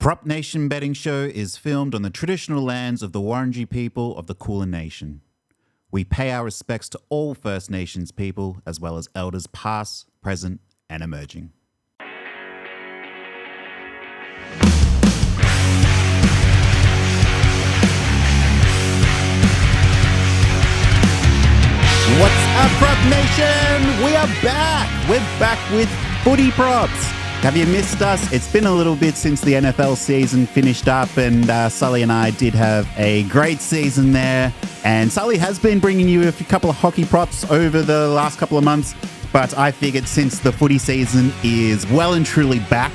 Prop Nation Betting Show is filmed on the traditional lands of the Wurundjeri people of the Kulin Nation. We pay our respects to all First Nations people, as well as elders past, present, and emerging. What's up, Prop Nation? We are back. We're back with footy props. Have you missed us? It's been a little bit since the NFL season finished up, and Sully and I did have a great season there. And Sully has been bringing you a couple of hockey props over the last couple of months, but I figured since the footy season is well and truly back,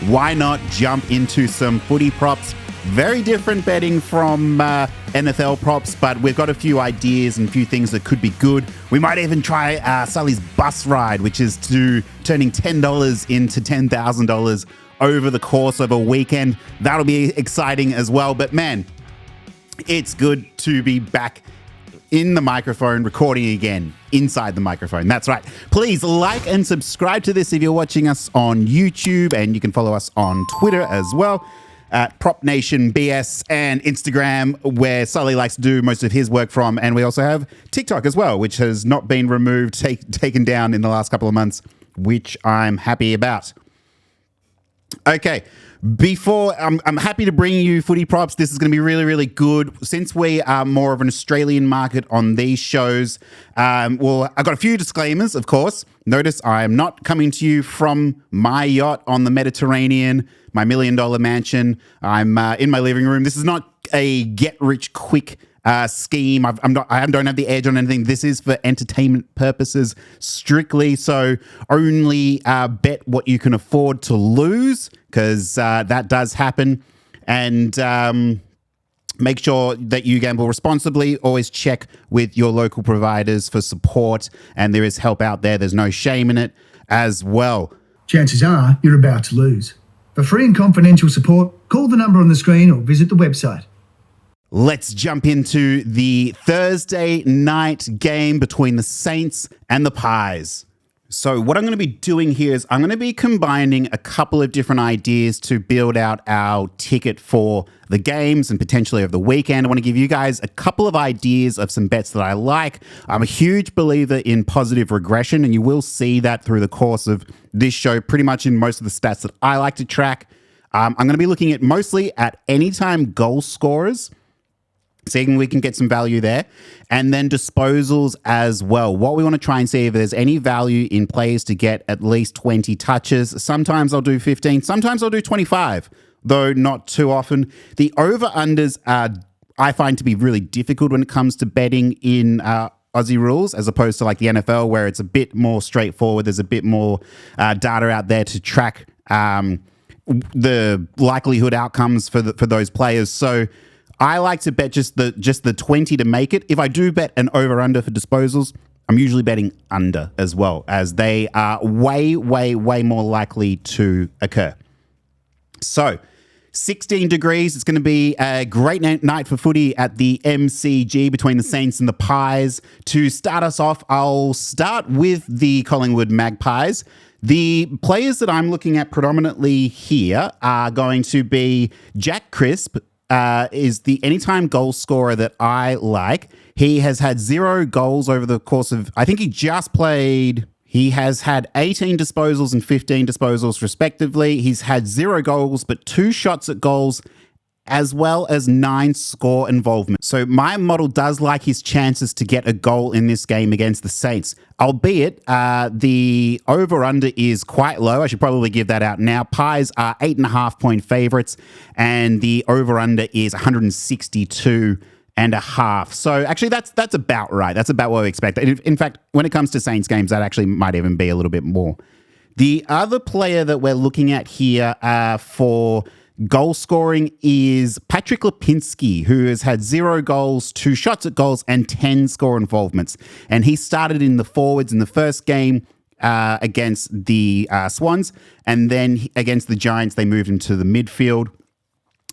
why not jump into some footy props? Very different betting from NFL props, but we've got a few ideas and a few things that could be good. We might even try Sully's bus ride, which is turning $10 into $10,000 over the course of a weekend. That'll be exciting as well. But man, it's good to be back in the microphone, recording again, inside the microphone. That's right. Please like and subscribe to this if you're watching us on YouTube, and you can follow us on Twitter as well, at Prop Nation BS, and Instagram, where Sully likes to do most of his work from. And we also have TikTok as well, which has not been removed, taken down in the last couple of months, which I'm happy about. Okay, I'm happy to bring you footy props. This is going to be really, really good. Since we are more of an Australian market on these shows, I've got a few disclaimers, of course. Notice I am not coming to you from my yacht on the Mediterranean, my $1 million mansion. I'm in my living room. This is not a get-rich-quick scheme. I don't have the edge on anything. This is for entertainment purposes strictly. So only bet what you can afford to lose, because that does happen. And make sure that you gamble responsibly. Always check with your local providers for support, and there is help out there. There's no shame in it as well. Chances are you're about to lose. For free and confidential support, call the number on the screen or visit the website. Let's jump into the Thursday night game between the Saints and the Pies. So what I'm going to be doing here is I'm going to be combining a couple of different ideas to build out our ticket for the games and potentially over the weekend. I want to give you guys a couple of ideas of some bets that I like. I'm a huge believer in positive regression, and you will see that through the course of this show, pretty much in most of the stats that I like to track. I'm going to be looking at mostly at anytime goal scorers, seeing we can get some value there, and then disposals as well. What we want to try and see if there's any value in players to get at least 20 touches. Sometimes I'll do 15, sometimes I'll do 25, though not too often. The over-unders I find to be really difficult when it comes to betting in Aussie rules, as opposed to like the NFL, where it's a bit more straightforward. There's a bit more data out there to track the likelihood outcomes for those players. So I like to bet just the 20 to make it. If I do bet an over-under for disposals, I'm usually betting under as well, as they are way, way, way more likely to occur. So 16 degrees. It's going to be a great night for footy at the MCG between the Saints and the Pies. To start us off, I'll start with the Collingwood Magpies. The players that I'm looking at predominantly here are going to be Jack Crisp, is the anytime goal scorer that I like. He has had 0 goals over the course of, I think he just played, he has had 18 disposals and 15 disposals respectively. He's had 0 goals, but 2 shots at goals, as well as 9 score involvement. So my model does like his chances to get a goal in this game against the Saints, albeit the over-under is quite low. I should probably give that out now. Pies are 8.5-point favorites, and the over-under is 162.5. So actually that's about right. That's about what we expect. In fact, when it comes to Saints games, that actually might even be a little bit more. The other player that we're looking at here for goal scoring is Patrick Lipinski, who has had 0 goals, 2 shots at goals, and 10 score involvements. And he started in the forwards in the first game against the Swans, and then against the Giants, they moved into the midfield.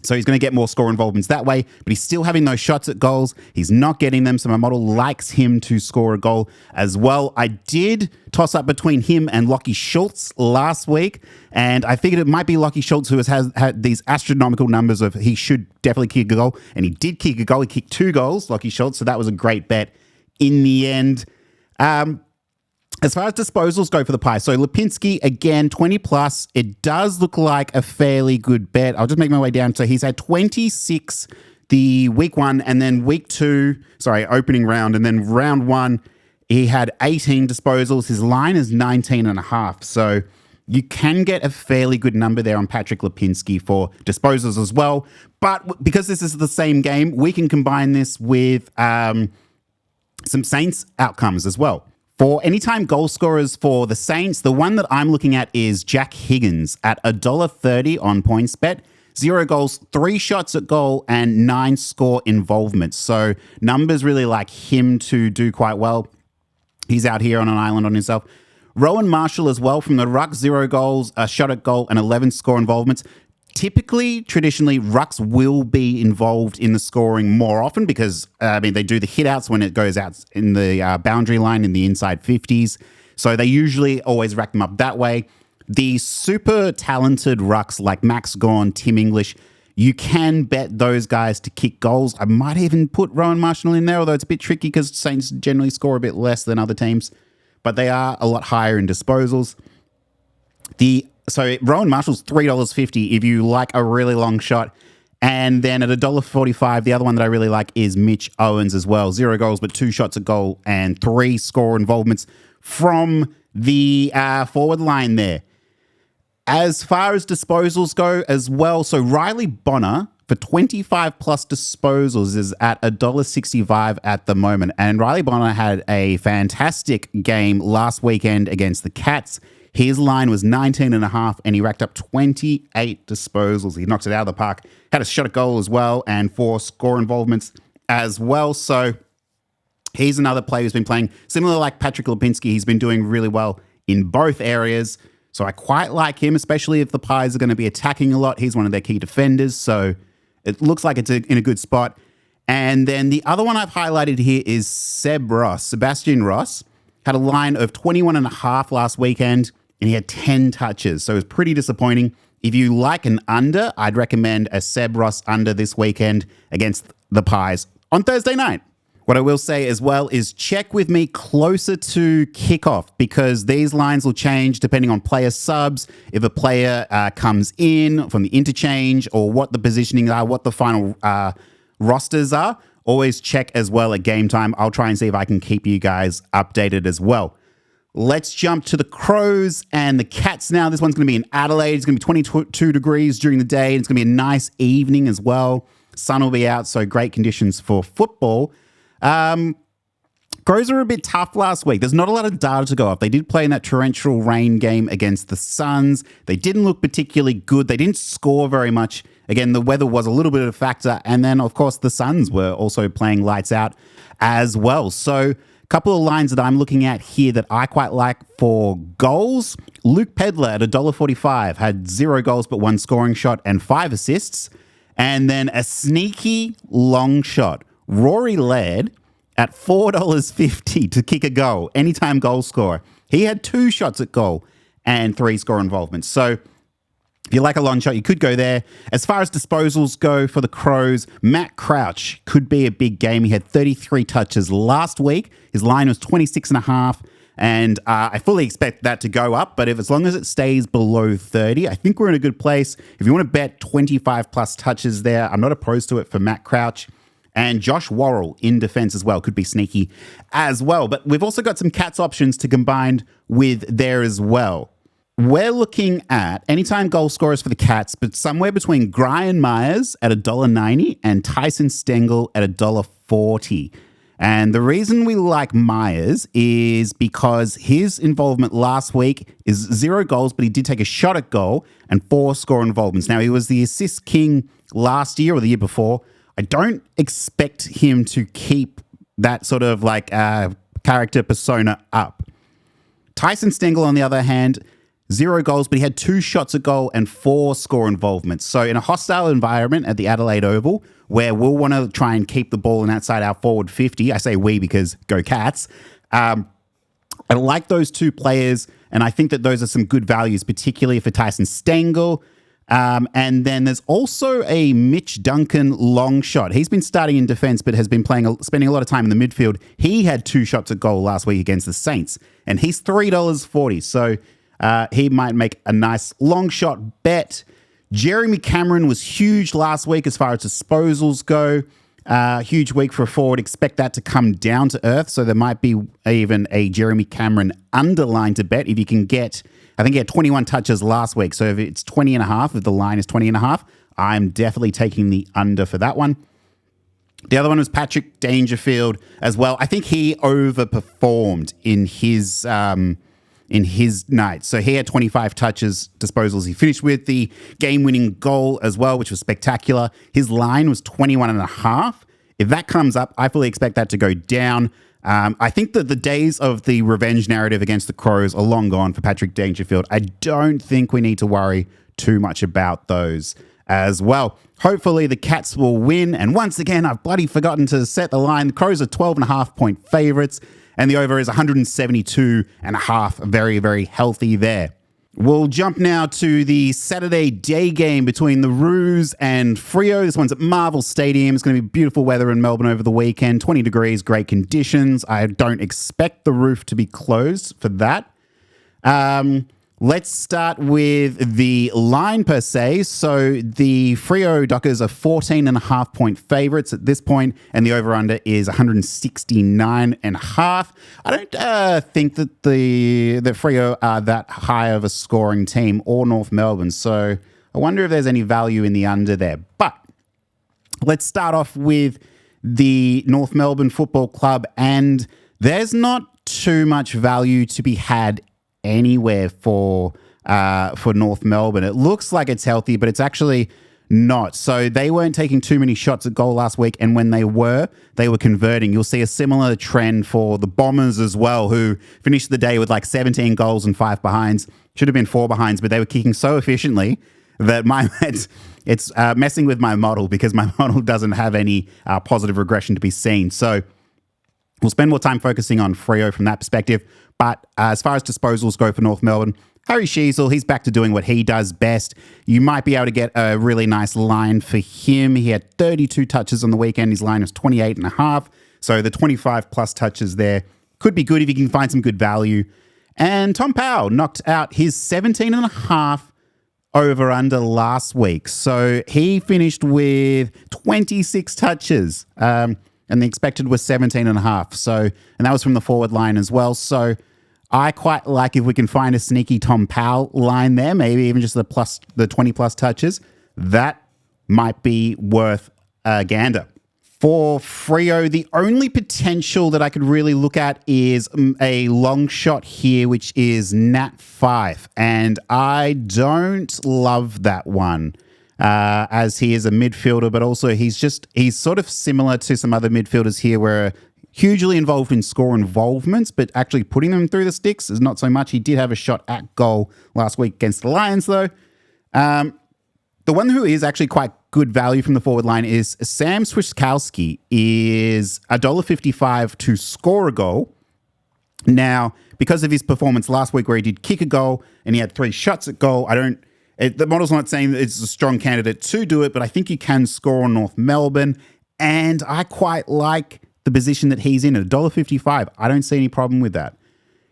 So he's going to get more score involvements that way, but he's still having those shots at goals. He's not getting them, so my model likes him to score a goal as well. I did toss up between him and Lachie Schultz last week, and I figured it might be Lachie Schultz who has had these astronomical numbers of he should definitely kick a goal, and he did kick a goal. He kicked 2 goals, Lachie Schultz, so that was a great bet in the end. As far as disposals go for the Pies, so Lipinski, again, 20 plus. It does look like a fairly good bet. I'll just make my way down. So he's had 26 the week 1, and then opening round, and then round 1, he had 18 disposals. His line is 19.5. So you can get a fairly good number there on Patrick Lipinski for disposals as well. But because this is the same game, we can combine this with some Saints outcomes as well. For anytime goal scorers for the Saints, the one that I'm looking at is Jack Higgins at $1.30 on PointsBet. 0 goals, 3 shots at goal, and 9 score involvements. So numbers really like him to do quite well. He's out here on an island on himself. Rowan Marshall as well from the Ruck, 0 goals, a shot at goal, and 11 score involvements. Typically, traditionally, rucks will be involved in the scoring more often because, they do the hit-outs when it goes out in the boundary line in the inside 50s. So they usually always rack them up that way. The super talented rucks like Max Gawn, Tim English, you can bet those guys to kick goals. I might even put Rowan Marshall in there, although it's a bit tricky because Saints generally score a bit less than other teams. But they are a lot higher in disposals. So Rowan Marshall's $3.50 if you like a really long shot. And then at $1.45, the other one that I really like is Mitch Owens as well. 0 goals, but 2 shots at goal and 3 score involvements from the forward line there. As far as disposals go as well, so Riley Bonner for 25 plus disposals is at $1.65 at the moment. And Riley Bonner had a fantastic game last weekend against the Cats. His line was 19.5 and he racked up 28 disposals. He knocked it out of the park. Had a shot at goal as well and 4 score involvements as well. So he's another player who's been playing similar like Patrick Lipinski. He's been doing really well in both areas. So I quite like him, especially if the Pies are going to be attacking a lot. He's one of their key defenders. So it looks like it's in a good spot. And then the other one I've highlighted here is Sebastian Ross. Had a line of 21.5 last weekend. And he had 10 touches, so it was pretty disappointing. If you like an under, I'd recommend a Seb Ross under this weekend against the Pies on Thursday night. What I will say as well is check with me closer to kickoff because these lines will change depending on player subs, if a player comes in from the interchange or what the positioning are, what the final rosters are. Always check as well at game time. I'll try and see if I can keep you guys updated as well. Let's jump to the Crows and the Cats now. This one's going to be in Adelaide. It's going to be 22 degrees during the day. It's going to be a nice evening as well. Sun will be out, so great conditions for football. Crows were a bit tough last week. There's not a lot of data to go off. They did play in that torrential rain game against the Suns. They didn't look particularly good. They didn't score very much. Again, the weather was a little bit of a factor. And then, of course, the Suns were also playing lights out as well. So couple of lines that I'm looking at here that I quite like for goals. Luke Pedler at $1.45 had 0 goals but 1 scoring shot and 5 assists. And then a sneaky long shot. Rory Laird at $4.50 to kick a goal. Anytime goal scorer. He had 2 shots at goal and 3 score involvements. So if you like a long shot, you could go there. As far as disposals go for the Crows, Matt Crouch could be a big game. He had 33 touches last week. His line was 26.5, and I fully expect that to go up. But as long as it stays below 30, I think we're in a good place. If you want to bet 25 plus touches there, I'm not opposed to it for Matt Crouch. And Josh Worrell in defense as well could be sneaky as well. But we've also got some Cats options to combine with there as well. We're looking at anytime goal scorers for the Cats, but somewhere between Brian Myers at $1.90 and Tyson Stengel at $1.40. And the reason we like Myers is because his involvement last week is 0 goals, but he did take a shot at goal and 4 score involvements. Now, he was the assist king last year or the year before. I don't expect him to keep that sort of character persona up. Tyson Stengel, on the other hand, 0 goals, but he had 2 shots at goal and 4 score involvements. So in a hostile environment at the Adelaide Oval, where we'll want to try and keep the ball in outside our forward 50, I say we because go Cats, I like those 2 players, and I think that those are some good values, particularly for Tyson Stengel. And then there's also a Mitch Duncan long shot. He's been starting in defense, but has been spending a lot of time in the midfield. He had 2 shots at goal last week against the Saints, and he's $3.40. So he might make a nice long shot bet. Jeremy Cameron was huge last week as far as disposals go. Huge week for a forward. Expect that to come down to earth. So there might be even a Jeremy Cameron underline to bet if you can get. I think he had 21 touches last week. So if it's 20 and a half, if the line is 20 and a half, I'm definitely taking the under for that one. The other one was Patrick Dangerfield as well. I think he overperformed in his night. So he had 25 touches, disposals. He finished with the game-winning goal as well, which was spectacular. His line was 21 and a half. If that comes up, I fully expect that to go down. I think that the days of the revenge narrative against the Crows are long gone for Patrick Dangerfield. I don't think we need to worry too much about those as well. Hopefully the Cats will win. And once again, I've bloody forgotten to set the line. The Crows are 12.5 point favourites, and the over is 172.5. Very, very healthy there. We'll jump now to the Saturday day game between the Roos and Freo. This one's at Marvel Stadium. It's going to be beautiful weather in Melbourne over the weekend. 20 degrees, great conditions. I don't expect the roof to be closed for that. Let's start with the line per se. So the Freo Dockers are 14.5 point favourites at this point, and the over-under is 169.5. I don't think that the Freo are that high of a scoring team, or North Melbourne, so I wonder if there's any value in the under there. But let's start off with the North Melbourne Football Club, and there's not too much value to be had anywhere for North Melbourne. It looks like it's healthy, but it's actually not. So they weren't taking too many shots at goal last week, and when they were converting. You'll see a similar trend for the Bombers as well, who finished the day with like 17 goals and 5 behinds. Should have been 4 behinds, but they were kicking so efficiently that it's messing with my model, because my model doesn't have any positive regression to be seen. So we'll spend more time focusing on Freo from that perspective. But as far as disposals go for North Melbourne, Harry Sheasel, he's back to doing what he does best. You might be able to get a really nice line for him. He had 32 touches on the weekend. His line was 28.5. So the 25 plus touches there could be good if you can find some good value. And Tom Powell knocked out his 17.5 over under last week. So he finished with 26 touches. And the expected was 17.5. So, and that was from the forward line as well. So I quite like if we can find a sneaky Tom Powell line there, maybe even just the 20 plus touches. That might be worth a gander. For Freo, the only potential that I could really look at is a long shot here, which is Nat 5. And I don't love that one. As he is a midfielder, but also he's sort of similar to some other midfielders here, where hugely involved in score involvements, but actually putting them through the sticks is not so much. He did have a shot at goal last week against the Lions, though. The one who is actually quite good value from the forward line is Sam Swiskowski, is $1.55 to score a goal. Now, because of his performance last week where he did kick a goal and he had 3 shots at goal, the model's not saying that it's a strong candidate to do it, but I think you can score on North Melbourne. And I quite like the position that he's in at $1.55. I don't see any problem with that.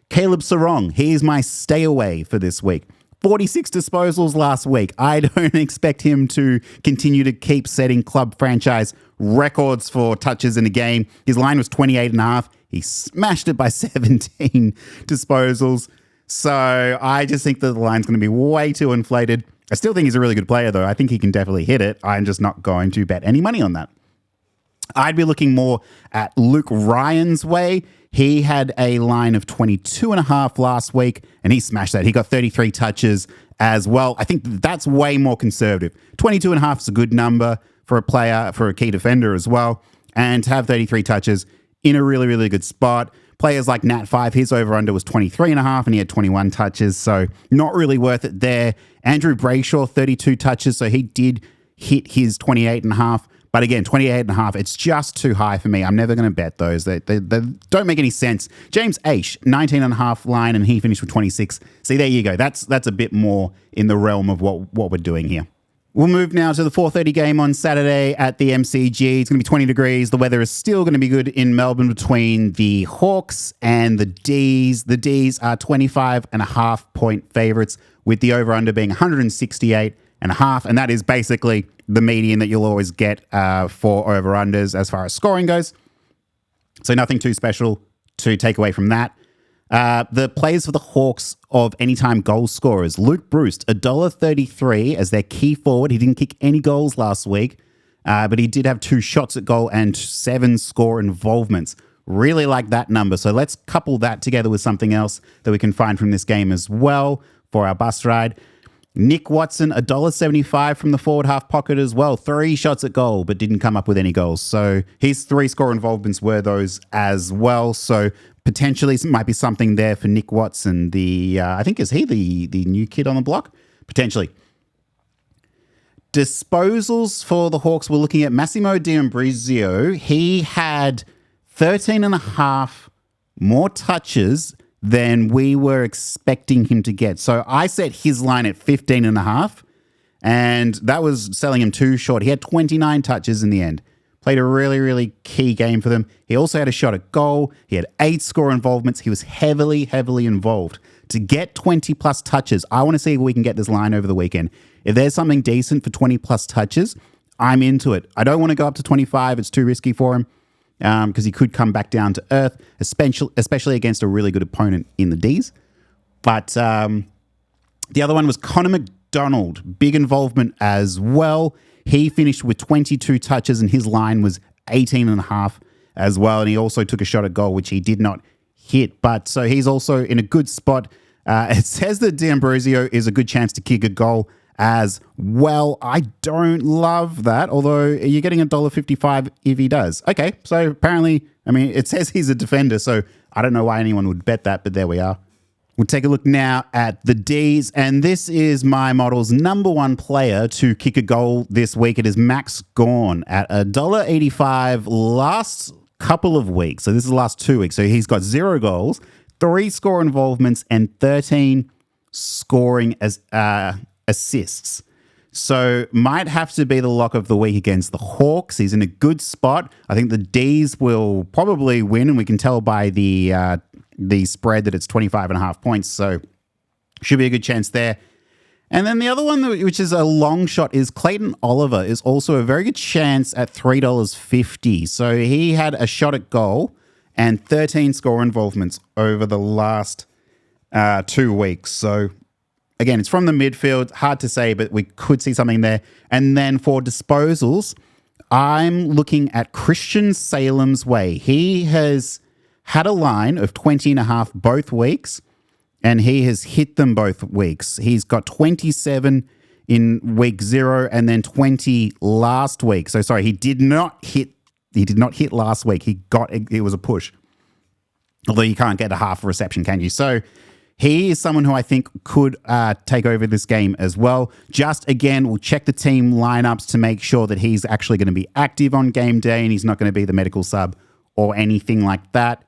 Caleb Sarong, he's my stay away for this week. 46 disposals last week. I don't expect him to continue to keep setting club franchise records for touches in a game. His line was 28.5. He smashed it by 17 disposals. So I just think that the line's going to be way too inflated. I still think he's a really good player, though. I think he can definitely hit it. I'm just not going to bet any money on that. I'd be looking more at Luke Ryan's way. He had a line of 22.5 last week, and he smashed that. He got 33 touches as well. I think that's way more conservative. 22.5 is a good number for a player, for a key defender as well. And to have 33 touches in a really, really good spot. Players like Nat 5, his over-under was 23.5 and he had 21 touches, so not really worth it there. Andrew Brayshaw, 32 touches, so he did hit his 28.5. But again, 28.5, it's just too high for me. I'm never going to bet those. They don't make any sense. James H, 19.5 line, and he finished with 26. See, there you go. That's a bit more in the realm of what we're doing here. We'll move now to the 4:30 game on Saturday at the MCG. It's going to be 20 degrees. The weather is still going to be good in Melbourne between the Hawks and the Dees. The Dees are 25.5-point favourites, with the over-under being 168.5, and that is basically the median that you'll always get for over-unders as far as scoring goes. So nothing too special to take away from that. The players for the Hawks of anytime goal scorers, Luke Bruce, $1.33 as their key forward. He didn't kick any goals last week, but he did have 2 shots at goal and 7 score involvements. Really like that number. So let's couple that together with something else that we can find from this game as well for our bus ride. Nick Watson, $1.75 from the forward half pocket as well. 3 shots at goal, but didn't come up with any goals. So his 3 score involvements were those as well. So potentially might be something there for Nick Watson. I think, is he the new kid on the block? Potentially. Disposals for the Hawks, we're looking at Massimo D'Ambrosio. He had 13.5 more touches than we were expecting him to get. So I set his line at 15.5, and that was selling him too short. He had 29 touches in the end. Played a really, really key game for them. He also had a shot at goal. He had 8 score involvements. He was heavily, heavily involved. To get 20-plus touches, I want to see if we can get this line over the weekend. If there's something decent for 20-plus touches, I'm into it. I don't want to go up to 25. It's too risky for him. Because he could come back down to earth, especially against a really good opponent in the Dees. But the other one was Connor McDonald, big involvement as well. He finished with 22 touches and his line was 18.5 as well. And he also took a shot at goal, which he did not hit. But so he's also in a good spot. It says that D'Ambrosio is a good chance to kick a goal as well. I don't love that, although you're getting $1.55 if he does. Okay, so apparently, I mean, it says he's a defender, so I don't know why anyone would bet that, but there we are. We'll take a look now at the D's, and this is my model's number 1 player to kick a goal this week. It is Max Gawn at $1.85 last couple of weeks. So this is the last 2 weeks. So he's got 0 goals, 3 score involvements, and 13 scoring as assists. So might have to be the lock of the week against the Hawks. He's in a good spot. I think the D's will probably win, and we can tell by the spread that it's 25.5 points. So should be a good chance there. And then the other one, which is a long shot, is Clayton Oliver is also a very good chance at $3.50. So he had a shot at goal and 13 score involvements over the last 2 weeks. So again, it's from the midfield. Hard to say, but we could see something there. And then for disposals, I'm looking at Christian Salem's way. He has had a line of 20.5 both weeks, and he has hit them both weeks. He's got 27 in week 0 and then 20 last week. So sorry, he did not hit last week. It was a push. Although you can't get a half reception, can you? So he is someone who I think could take over this game as well. Just again, we'll check the team lineups to make sure that he's actually going to be active on game day and he's not going to be the medical sub or anything like that.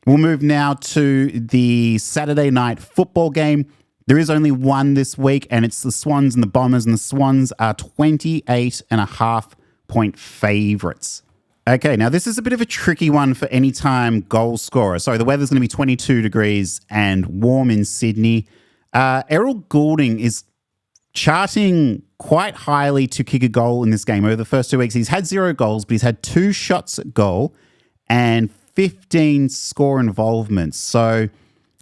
We'll move now to the Saturday night football game. There is only one this week, and it's the Swans and the Bombers, and the Swans are 28.5 point favourites. Okay, now this is a bit of a tricky one for anytime goal scorer. So the weather's going to be 22 degrees and warm in Sydney. Errol Goulding is charting quite highly to kick a goal in this game. Over the first 2 weeks, he's had 0 goals, but he's had 2 shots at goal and 15 score involvements. So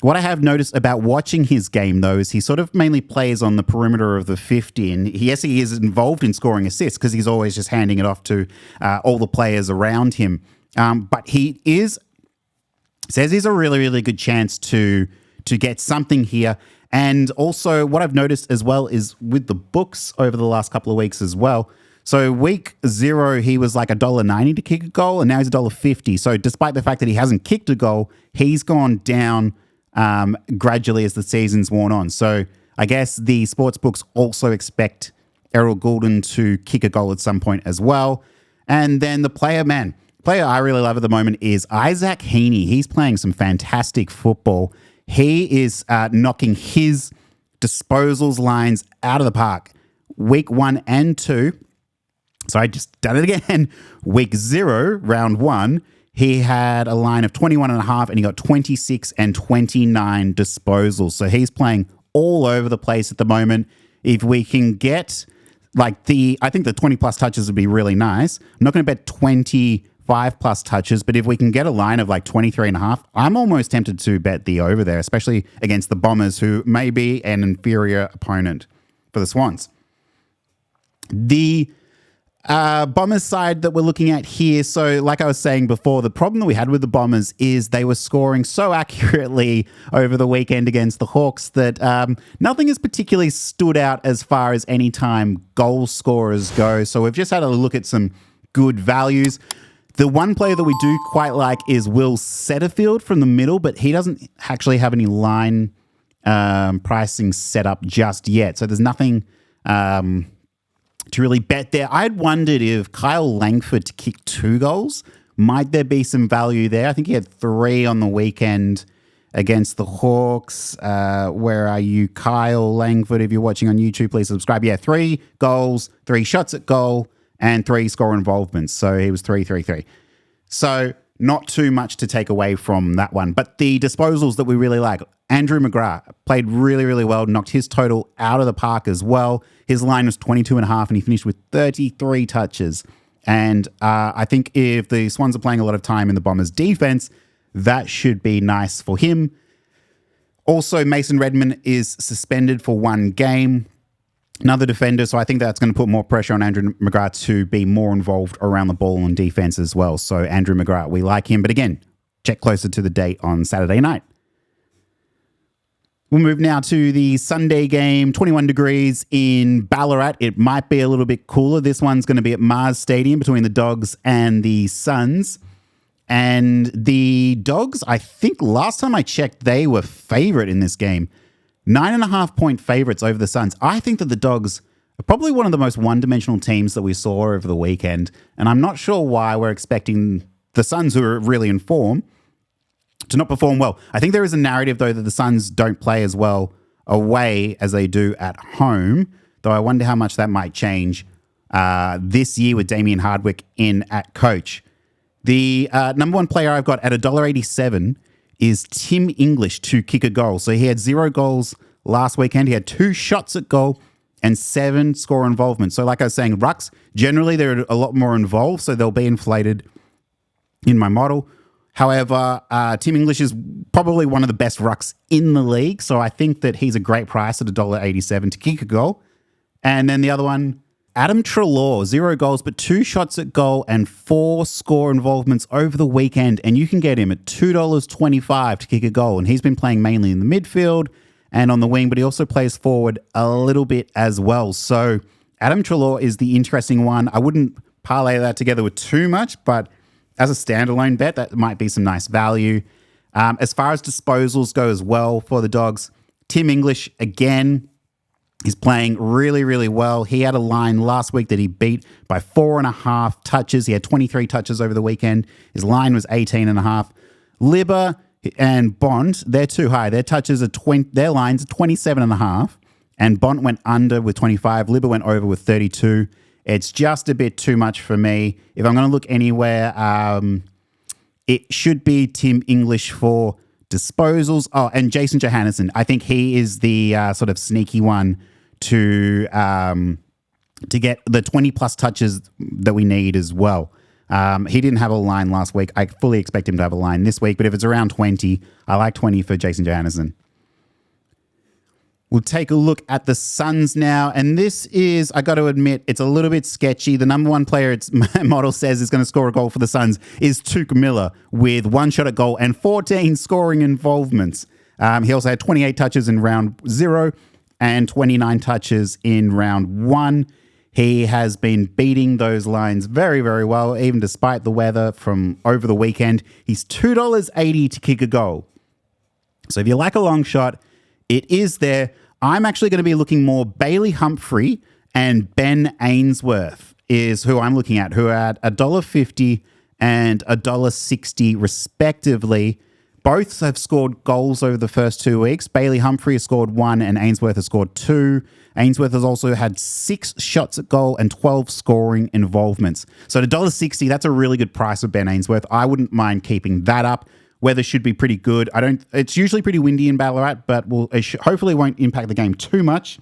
what I have noticed about watching his game, though, is he sort of mainly plays on the perimeter of the 50. And yes, he is involved in scoring assists because he's always just handing it off to all the players around him. But he says he's a really, really good chance to get something here. And also what I've noticed as well is with the books over the last couple of weeks as well. So week 0, he was like $1.90 to kick a goal, and now he's $1.50. So despite the fact that he hasn't kicked a goal, he's gone down gradually as the season's worn on. So I guess the sportsbooks also expect Errol Goulden to kick a goal at some point as well. And then the player I really love at the moment is Isaac Heaney. He's playing some fantastic football. He is knocking his disposals lines out of the park. Week 1 and 2. So I just done it again. Week 0, round 1, he had a line of 21.5 and he got 26 and 29 disposals. So he's playing all over the place at the moment. If we can get I think the 20 plus touches would be really nice. I'm not going to bet 25 plus touches, but if we can get a line of 23.5, I'm almost tempted to bet the over there, especially against the Bombers, who may be an inferior opponent for the Swans. The Bombers side that we're looking at here, so like I was saying before, the problem that we had with the Bombers is they were scoring so accurately over the weekend against the Hawks that nothing has particularly stood out as far as anytime goal scorers go. So we've just had a look at some good values. The one player that we do quite like is Will Setterfield from the middle, but he doesn't actually have any line pricing set up just yet. So there's nothing to really bet there. I'd wondered if Kyle Langford to kick 2 goals, might there be some value there? I think he had 3 on the weekend against the Hawks. Where are you, Kyle Langford? If you're watching on YouTube, please subscribe. Yeah, 3 goals, 3 shots at goal, and 3 score involvements. So he was 3-3-3. So not too much to take away from that one. But the disposals that we really like, Andrew McGrath played really, really well, knocked his total out of the park as well. His line was 22.5 and he finished with 33 touches. And I think if the Swans are playing a lot of time in the Bombers' defense, that should be nice for him. Also, Mason Redman is suspended for 1 game. Another defender, so I think that's going to put more pressure on Andrew McGrath to be more involved around the ball on defense as well. So Andrew McGrath, we like him. But again, check closer to the date on Saturday night. We'll move now to the Sunday game, 21 degrees in Ballarat. It might be a little bit cooler. This one's going to be at Mars Stadium between the Dogs and the Suns. And the Dogs, I think last time I checked, they were favourite in this game. 9.5 point favourites over the Suns. I think that the Dogs are probably one of the most one-dimensional teams that we saw over the weekend. And I'm not sure why we're expecting the Suns, who are really in form, to not perform well. I think there is a narrative, though, that the Suns don't play as well away as they do at home, though I wonder how much that might change this year with Damien Hardwick in at coach. The number 1 player I've got at $1.87 is Tim English to kick a goal. So he had 0 goals last weekend. He had 2 shots at goal and 7 score involvement. So like I was saying, rucks, generally they're a lot more involved, so they'll be inflated in my model. However, Tim English is probably one of the best rucks in the league, so I think that he's a great price at $1.87 to kick a goal. And then the other one, Adam Treloar, 0 goals, but 2 shots at goal and 4 score involvements over the weekend. And you can get him at $2.25 to kick a goal. And he's been playing mainly in the midfield and on the wing, but he also plays forward a little bit as well. So Adam Treloar is the interesting one. I wouldn't parlay that together with too much, but as a standalone bet, that might be some nice value. As far as disposals go as well for the Dogs, Tim English, again, he's playing really, really well. He had a line last week that he beat by 4.5 touches. He had 23 touches over the weekend. His line was 18.5. Libba and Bond, they're too high. Their touches are their lines are 27.5, and Bond went under with 25. Libba went over with 32. It's just a bit too much for me. If I'm going to look anywhere, it should be Tim English for disposals. Oh, and Jason Johannesson. I think he is the sort of sneaky one to get the 20 plus touches that we need as well. He didn't have a line last week. I fully expect him to have a line this week, but if it's around 20, I like 20 for Jason Johannesson. We'll take a look at the Suns now, and this is, I got to admit, it's a little bit sketchy. The number 1 player its model says is going to score a goal for the Suns is Tuke Miller with 1 shot at goal and 14 scoring involvements. He also had 28 touches in round 0 and 29 touches in round 1. He has been beating those lines very, very well, even despite the weather from over the weekend. He's $2.80 to kick a goal. So if you like a long shot, it is there. I'm actually going to be looking more Bailey Humphrey and Ben Ainsworth is who I'm looking at, who are at $1.50 and $1.60 respectively. Both have scored goals over the first 2 weeks. Bailey Humphrey has scored 1 and Ainsworth has scored 2. Ainsworth has also had 6 shots at goal and 12 scoring involvements. So at $1.60, that's a really good price for Ben Ainsworth. I wouldn't mind keeping that up. Weather should be pretty good. It's usually pretty windy in Ballarat, but hopefully won't impact the game too much.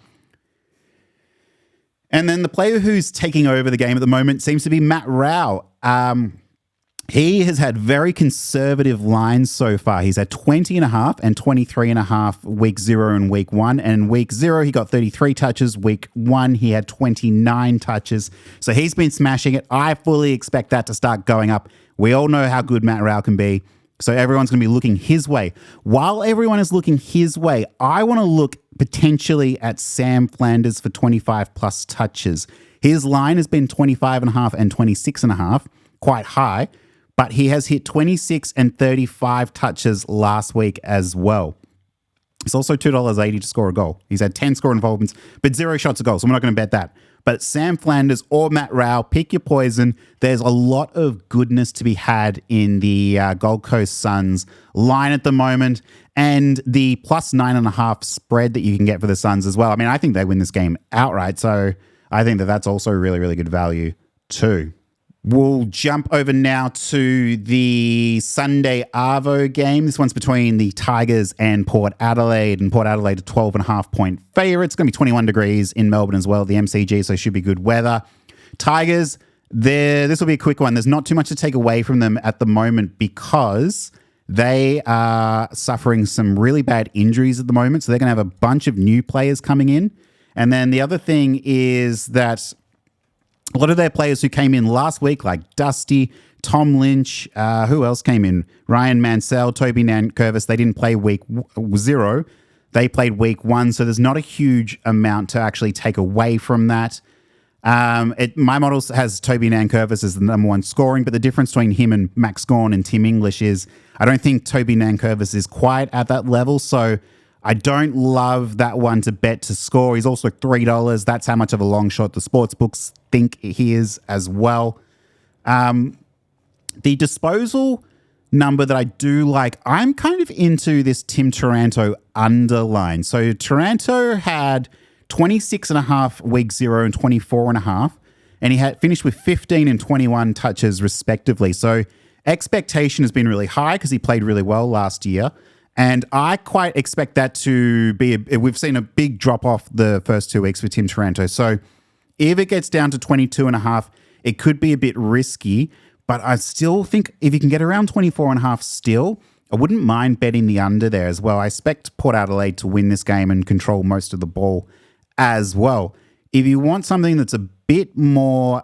And then the player who's taking over the game at the moment seems to be Matt Rowell. He has had very conservative lines so far. He's had 20.5 and 23.5 week 0 and week 1. And week 0, he got 33 touches. Week 1, he had 29 touches. So he's been smashing it. I fully expect that to start going up. We all know how good Matt Rowell can be. So everyone's going to be looking his way. While everyone is looking his way, I want to look potentially at Sam Flanders for 25 plus touches. His line has been 25.5 and 26.5, quite high. But he has hit 26 and 35 touches last week as well. It's also $2.80 to score a goal. He's had 10 score involvements, but 0 shots a goal, so we're not going to bet that. But Sam Flanders or Matt Rowell, pick your poison. There's a lot of goodness to be had in the Gold Coast Suns line at the moment, and the plus 9.5 spread that you can get for the Suns as well. I mean, I think they win this game outright, so I think that that's also really, really good value too. We'll jump over now to the Sunday Arvo game. This one's between the Tigers and Port Adelaide. And Port Adelaide, a 12.5 point favourite. It's going to be 21 degrees in Melbourne as well, the MCG, so it should be good weather. Tigers, this will be a quick one. There's not too much to take away from them at the moment because they are suffering some really bad injuries at the moment. So they're going to have a bunch of new players coming in. And then the other thing is that a lot of their players who came in last week, like Dusty, Tom Lynch, who else came in? Ryan Mansell, Toby Nankervis, they didn't play week 0. They played week 1, so there's not a huge amount to actually take away from that. My model has Toby Nankervis as the number 1 scoring, but the difference between him and Max Gawn and Tim English is I don't think Toby Nankervis is quite at that level, so I don't love that one to bet to score. He's also $3. That's how much of a long shot the sports books think he is as well. The disposal number that I do like, I'm kind of into this Tim Taranto underline. So Taranto had 26.5 week 0 and 24.5, and he had finished with 15 and 21 touches respectively. So expectation has been really high because he played really well last year. And I quite expect that to be, we've seen a big drop off the first 2 weeks for Tim Taranto. So if it gets down to 22.5, it could be a bit risky, but I still think if you can get around 24.5 still, I wouldn't mind betting the under there as well. I expect Port Adelaide to win this game and control most of the ball as well. If you want something that's a bit more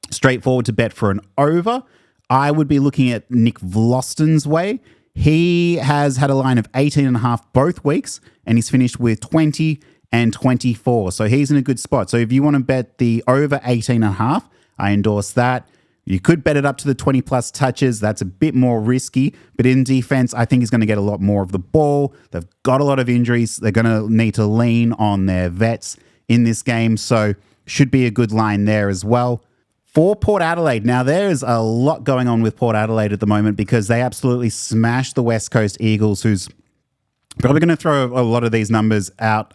straightforward to bet for an over, I would be looking at Nick Vlosten's way. He has had a line of 18.5 both weeks, and he's finished with 20 and 24. So he's in a good spot. So if you want to bet the over 18.5, I endorse that. You could bet it up to the 20 plus touches. That's a bit more risky. But in defense, I think he's going to get a lot more of the ball. They've got a lot of injuries. They're going to need to lean on their vets in this game. So should be a good line there as well. For Port Adelaide, now there's a lot going on with Port Adelaide at the moment because they absolutely smashed the West Coast Eagles, who's probably going to throw a lot of these numbers out,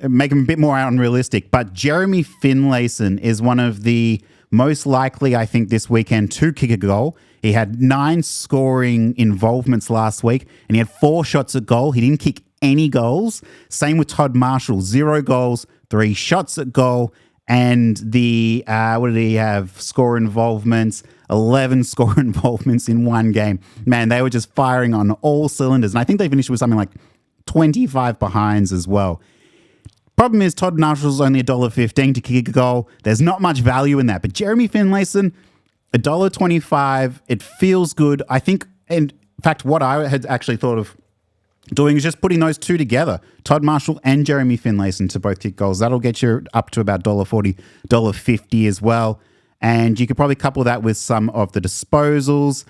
make them a bit more unrealistic. But Jeremy Finlayson is one of the most likely, I think, this weekend to kick a goal. He had 9 scoring involvements last week, and he had 4 shots at goal. He didn't kick any goals. Same with Todd Marshall, 0 goals, 3 shots at goal. And the, what did he have? Score involvements, 11 score involvements in one game. Man, they were just firing on all cylinders. And I think they finished with something like 25 behinds as well. Problem is, Todd Marshall's only $1.15 to kick a goal. There's not much value in that. But Jeremy Finlayson, $1.25. It feels good. I think, in fact, what I had actually thought of doing is just putting those two together. Todd Marshall and Jeremy Finlayson to both kick goals. That'll get you up to about $1.40, $1.50 as well. And you could probably couple that with some of the disposals,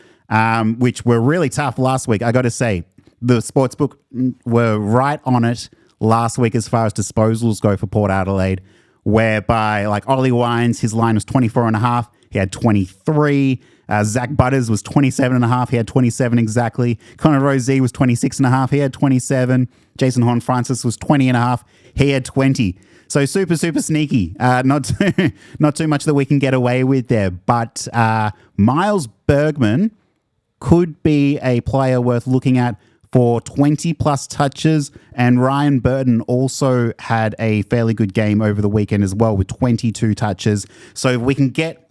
which were really tough last week. I got to say, the sportsbook were right on it last week as far as disposals go for Port Adelaide, whereby like Ollie Wines, his line was 24.5. He had 23. Zach Butters was 27.5. He had 27 exactly. Connor Rosey was 26.5. He had 27. Jason Horn-Francis was 20.5. He had 20. So super, super sneaky. Not too much that we can get away with there. But Miles Bergman could be a player worth looking at for 20-plus touches. And Ryan Burton also had a fairly good game over the weekend as well with 22 touches. So if we can get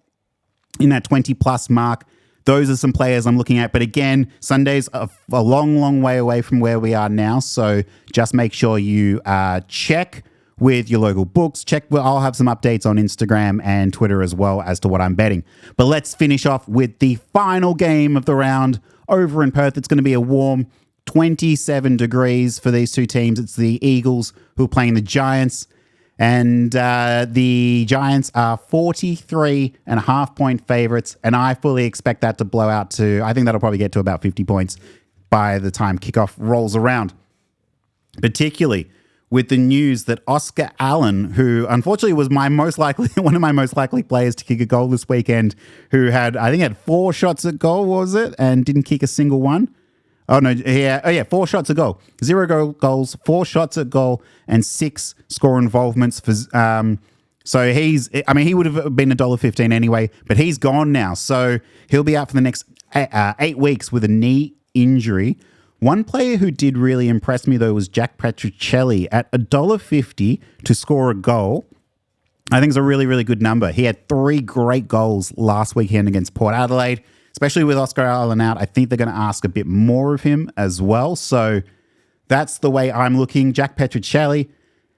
in that 20-plus mark, those are some players I'm looking at. But again, Sunday's a long, long way away from where we are now. So just make sure you check with your local books. I'll have some updates on Instagram and Twitter as well as to what I'm betting. But let's finish off with the final game of the round over in Perth. It's going to be a warm 27 degrees for these two teams. It's the Eagles who are playing the Giants. And the Giants are 43.5-point favorites, and I fully expect that to blow out to, I think that'll probably get to about 50 points by the time kickoff rolls around. Particularly with the news that Oscar Allen, who unfortunately was one of my most likely players to kick a goal this weekend, who had 4 shots at goal, was it? And didn't kick a single one. Oh, no. Yeah. 4 shots at goal. 0 goals, 4 shots at goal, and 6 score involvements. So he would have been $1.15 anyway, but he's gone now. So he'll be out for the next 8 weeks with a knee injury. One player who did really impress me, though, was Jack Petricelli at $1.50 to score a goal. I think it's a really, really good number. He had 3 great goals last weekend against Port Adelaide. Especially with Oscar Allen out, I think they're going to ask a bit more of him as well. So that's the way I'm looking. Jack Petricelli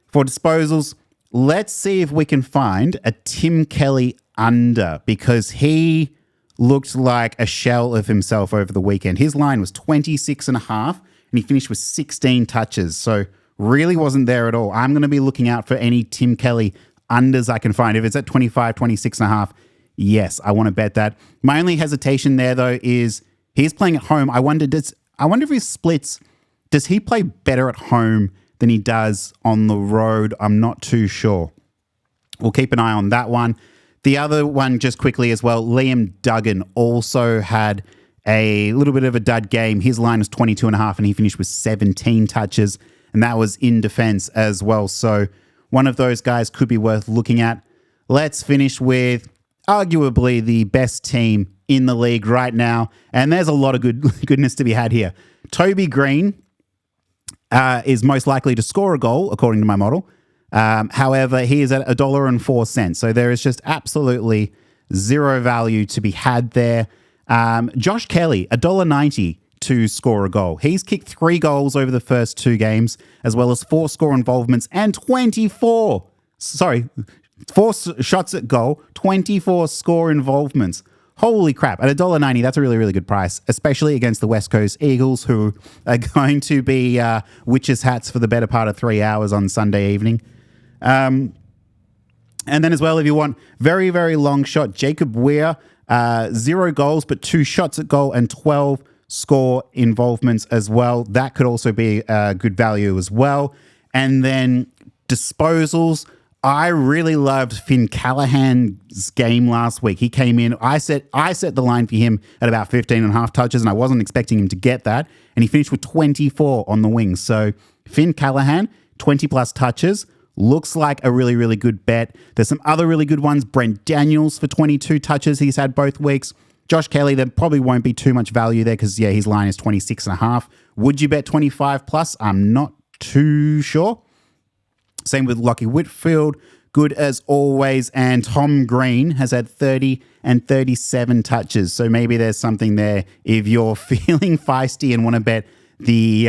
for disposals. Let's see if we can find a Tim Kelly under, because he looked like a shell of himself over the weekend. His line was 26.5 and he finished with 16 touches. So really wasn't there at all. I'm going to be looking out for any Tim Kelly unders I can find. If it's at 25, 26.5, yes, I want to bet that. My only hesitation there, though, is he's playing at home. I wonder if he splits. Does he play better at home than he does on the road? I'm not too sure. We'll keep an eye on that one. The other one, just quickly as well, Liam Duggan also had a little bit of a dud game. His line was 22.5 and he finished with 17 touches, and that was in defense as well. So one of those guys could be worth looking at. Let's finish with arguably the best team in the league right now, and there's a lot of goodness to be had here. Toby Green is most likely to score a goal, according to my model. However, he is at $1.04, so there is just absolutely zero value to be had there. Josh Kelly, $1.90 to score a goal. He's kicked 3 goals over the first 2 games, as well as 4 score involvements and 4 shots at goal, 24 score involvements. Holy crap. At $1.90, that's a really, really good price, especially against the West Coast Eagles, who are going to be witches' hats for the better part of 3 hours on Sunday evening. And then as well, if you want very, very long shot, Jacob Weir, 0 goals, but 2 shots at goal and 12 score involvements as well. That could also be good value as well. And then disposals. I really loved Finn Callahan's game last week. He came in. I set the line for him at about 15.5 touches, and I wasn't expecting him to get that. And he finished with 24 on the wings. So Finn Callahan, 20-plus touches. Looks like a really, really good bet. There's some other really good ones. Brent Daniels for 22 touches. He's had both weeks. Josh Kelly, there probably won't be too much value there because, his line is 26.5. Would you bet 25-plus? I'm not too sure. Same with Lockie Whitfield, good as always. And Tom Green has had 30 and 37 touches. So maybe there's something there if you're feeling feisty and want to bet the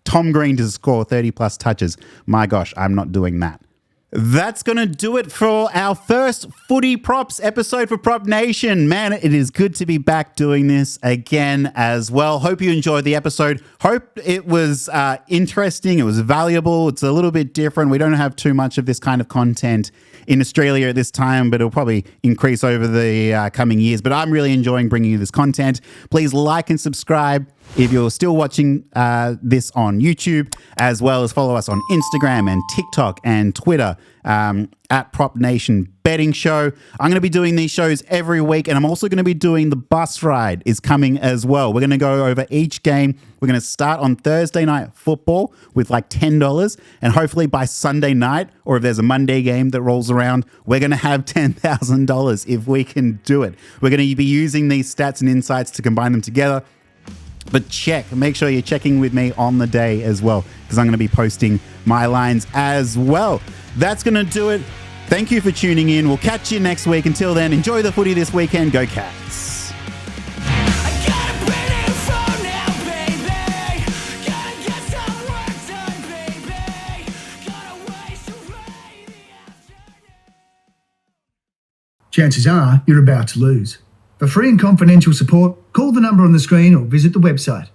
Tom Green to score 30-plus touches. My gosh, I'm not doing that. That's going to do it for our first Footy Props episode for Prop Nation. Man, it is good to be back doing this again as well. Hope you enjoyed the episode. Hope it was interesting. It was valuable. It's a little bit different. We don't have too much of this kind of content in Australia at this time, but it'll probably increase over the coming years. But I'm really enjoying bringing you this content. Please like and subscribe if you're still watching this on YouTube, as well as follow us on Instagram and TikTok and Twitter at Prop Nation Betting Show. I'm going to be doing these shows every week, and I'm also going to be doing the bus ride is coming as well. We're going to go over each game. We're going to start on Thursday night football with like $10, and hopefully by Sunday night, or if there's a Monday game that rolls around, we're going to have $10,000 if we can do it. We're going to be using these stats and insights to combine them together. But make sure you're checking with me on the day as well, because I'm going to be posting my lines as well. That's going to do it. Thank you for tuning in. We'll catch you next week. Until then, enjoy the footy this weekend. Go Cats. Chances are you're about to lose. For free and confidential support, call the number on the screen or visit the website.